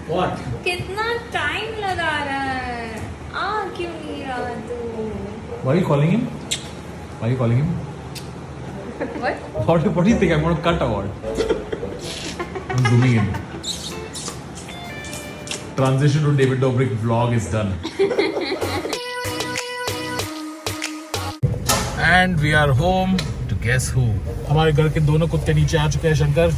What? कितना time लगा रहा है, आ क्यों नहीं रहा तू? Why are you calling him? Why are you calling him? What? What do you think? I'm going to cut or what? I'm zooming in. Transition to David Dobrik vlog is done. And we are home to guess who? हमारे घर के दोनों कुत्ते नीचे आ चुके हैं शंकर.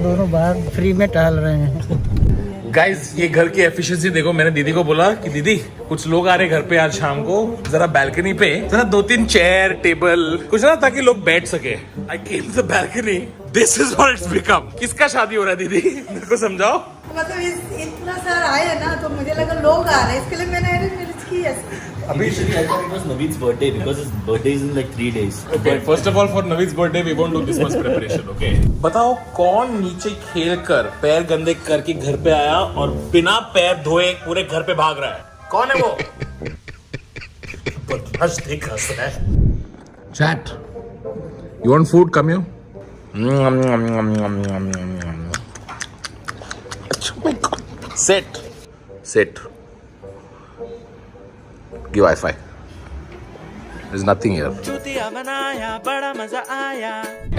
दोनों बाहर फ्री में टहल रहे हैं. गाइस ये घर की एफिशिएंसी देखो. मैंने दीदी को बोला कि दीदी कुछ लोग आ रहे घर पे आज शाम को, जरा बैल्कनी पे जरा 2-3 चेयर टेबल कुछ ना ताकि लोग बैठ सके. I came to the balcony. This is what it's become. किसका शादी हो रहा है दीदी? मेरे को समझाओ. मतलब इतना सारा आया ना तो मुझे लगा लोग आ रहे हैं, इसके लिए मैंने अरेंज की है. Initially, I thought it was Naveed's birthday because his birthday is in like 3 days. Okay, first of all, for Naveed's birthday, we won't do this much preparation, okay? बताओ कौन नीचे खेल कर पैर गंदे करके घर पे आया और बिना पैर धोए पूरे घर पे भाग रहा है? कौन है वो? बदमाश देख हंस रहा है. Chat. You want food? Come here. Oh my God. Sit. Sit. Give Wi-Fi. There's nothing here.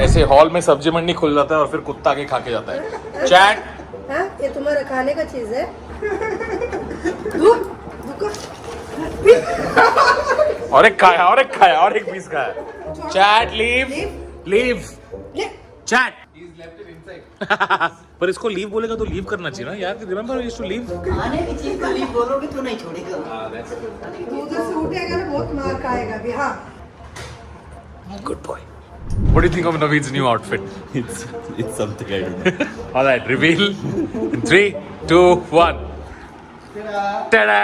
ऐसे हॉल में सब्जी मंडी खुल जाता है और फिर कुत्ता आके खा के जाता है. चैट. हाँ, ये तुम्हारा खाने का चीज है. और एक खाया और एक पीस खाया. Chat leave. चैट. पर इसको लीव बोलेगा तो लीव करना चाहिए ना यार. Remember used to leave. खाने की चीज को लीव बोलोगे तो नहीं छोड़ेगा. तू उधर से उठेगा ना बहुत मार खाएगा भी. हाँ. Good boy. What do you think of Naveed's new outfit? It's something I don't know. All right, reveal in 3, 2, 1. Ta-da!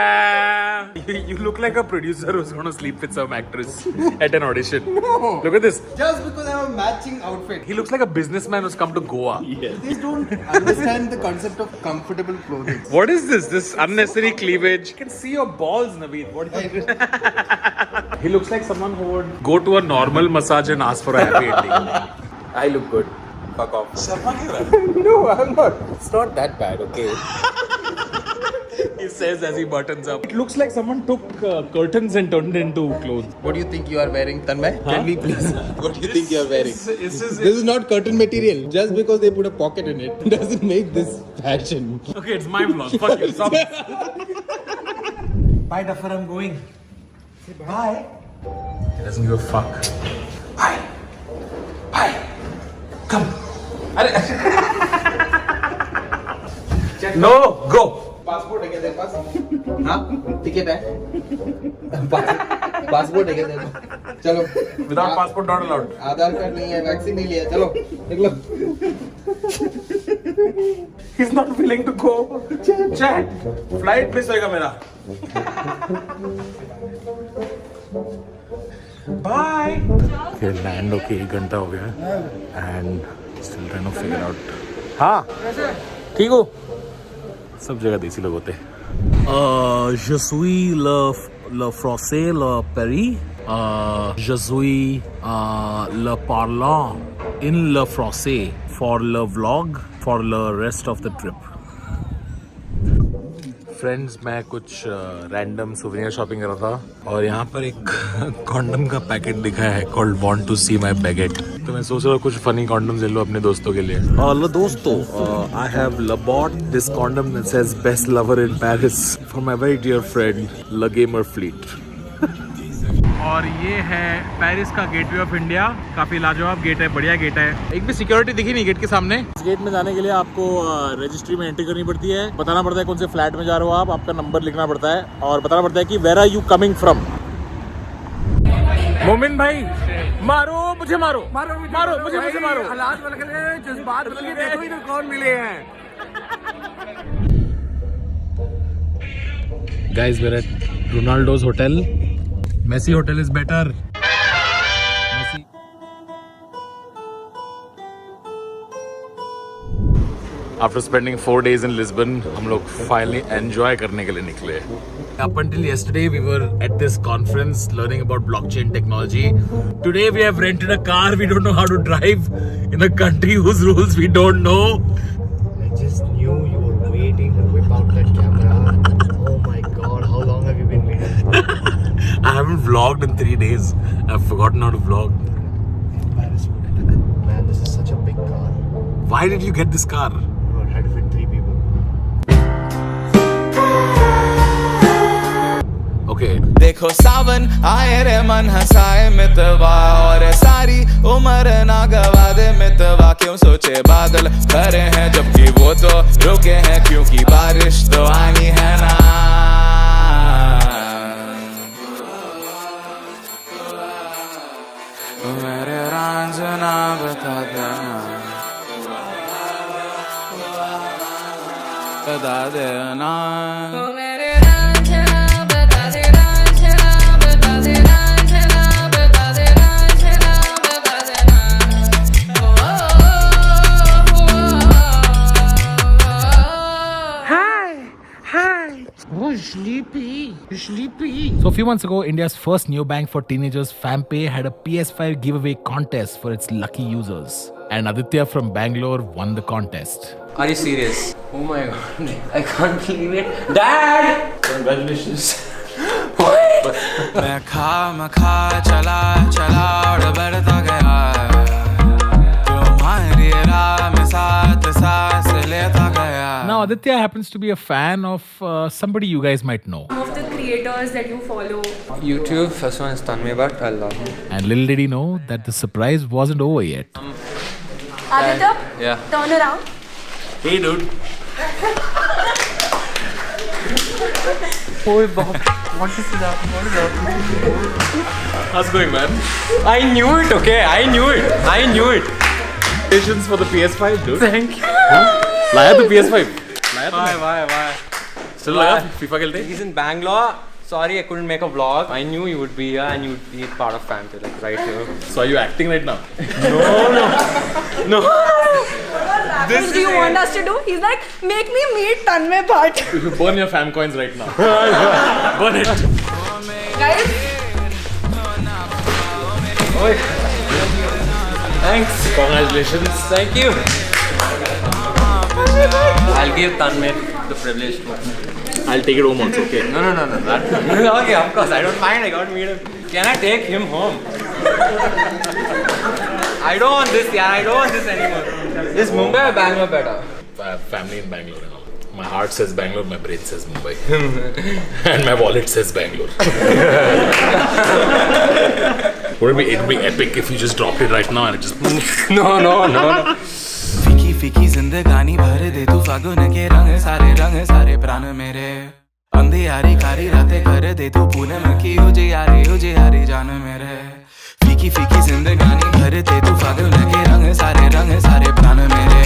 You look like a producer who's going to sleep with some actress at an audition. No. Look at this. Just because I have a matching outfit. He looks like a businessman who's come to Goa. Yes. These don't understand the concept of comfortable clothing. What is this? This unnecessary cleavage. You can see your balls, Naveed. What do you He looks like someone who would go to a normal massage and ask for a happy ending. I look good. Fuck off. Sharma kyun raha hai? No, I'm not. It's not that bad, okay? He says as he buttons up. It looks like someone took curtains and turned it into clothes. What do you think you are wearing, Tanmay? Tell me please. What do you think you are wearing? This This is not curtain material. Just because they put a pocket in it doesn't make this fashion. Okay, it's my vlog. Fuck you. Stop. Bye, Duffer. I'm going. Say bye. He doesn't give a fuck. Bye. Bye. Come. No, go. Passport है क्या तेरे पास? हाँ, ticket है. Passport है क्या तेरे पास? चलो. Without passport, not allowed. Aadhaar card नहीं है, वैक्सीन नहीं लिया. चलो, निकलो. He's not willing to go. Chat. Flight miss होएगा मेरा. Bye. Okay, land होके 1 घंटा हो गया and still trying to figure out. हाँ. ठीक हो? सब जगह देसी लोग होते हैं. Je suis le français, le Paris. Je suis le parlant in le français for le vlog for the rest of the trip. Friends मैं कुछ रैंडम सुवेनियर शॉपिंग कर रहा था और यहाँ पर एक कॉन्डम का पैकेट दिखा है called want to see my baguette. तो मैं सोच रहा हूँ कुछ फनी कॉन्डम्स ले लो अपने दोस्तों के लिए. लो दोस्तों, I have bought this condom that says best lover in Paris for my very dear friend the gamer fleet. और ये है पेरिस का गेटवे ऑफ इंडिया. काफी लाजवाब गेट है, बढ़िया गेट है. एक भी सिक्योरिटी दिखी नहीं गेट के सामने. इस गेट में जाने के लिए आपको रजिस्ट्री में एंट्री करनी पड़ती है. बताना पड़ता है कौन से फ्लैट में जा रहे हो आप. आपका नंबर लिखना पड़ता है और बताना पड़ता है कि where are you coming from. Momin भाई मारो मुझे, मारो मुझे मारो. हालात बदल गए, जज्बात बदल गए. देखो इधर कौन मिले हैं. Guys, we're at Ronaldo's hotel. Messi hotel is better. Messi. After spending 4 days in Lisbon, हम लोग finally enjoy करने के लिए निकले. Up until yesterday, we were at this conference learning about blockchain technology. Today, we have rented a car. We don't know how to drive in a country whose rules we don't know. I just knew you were vlogged in 3 days. I've forgotten how to vlog. Man, this is such a big car. Why did you get this car? Bro, it had to fit 3 people. Okay. देखो सावन आए रे मन हंसाए मितवा और सारी उम्र ना गवा दे मितवा क्यों सोचे बादल भरे हैं जबकि वो तो रुके हैं क्योंकि बारिश तो आनी है ना मेरे रांझना बता देना So a few months ago, India's first neobank for teenagers, FamPay, had a PS5 giveaway contest for its lucky users. And Aditya from Bangalore won the contest. Are you serious? Oh my god, I can't believe it. Dad! Congratulations. मैं खा चला चला और बढ़ता गया तुम्हारी राह में साथ सांस लेता गया. Now Aditya happens to be a fan of somebody you guys might know. Some of the creators that you follow. YouTube, first one is Tanmay Bhatt, I love him. And little did he know that the surprise wasn't over yet. Aditya, Yeah. turn around. Hey dude. Oh, Bob, what is that? What is that? How's it going, man? I knew it, okay? I knew it. Congratulations for the PS5, dude. Thank you. लाया तो PS5. Why? Still लाया FIFA खेलते? He's in Bangalore. Sorry, I couldn't make a vlog. I knew you would be here and you would be part of FamPay, like right here. So are you acting right now? No. What do you want us to do? He's like, make me meet Tanmay Bhatt. You burn your fam coins right now. Burn it. Guys, Thanks. Congratulations. Thank you. I'll give Tanmay the privilege to. I'll take it home also, okay? No. Okay, of course. I don't mind. I got to meet him. Can I take him home? I don't want this, yeah. I don't want this anymore. Is Mumbai or Bangalore better? I have family in Bangalore and all. My heart says Bangalore, my brain says Mumbai. And my wallet says Bangalore. Would it be epic if you just dropped it right now and it just... No. फीकी फीकी जिंदगानी भर दे तू फागुन के रंग सारे प्राण मेरे अंधियारी कारी रातें कर दे तू पूनम की उजियारी जान मेरे फीकी फीकी जिंदगानी भर दे तू फागुन के रंग सारे प्राण मेरे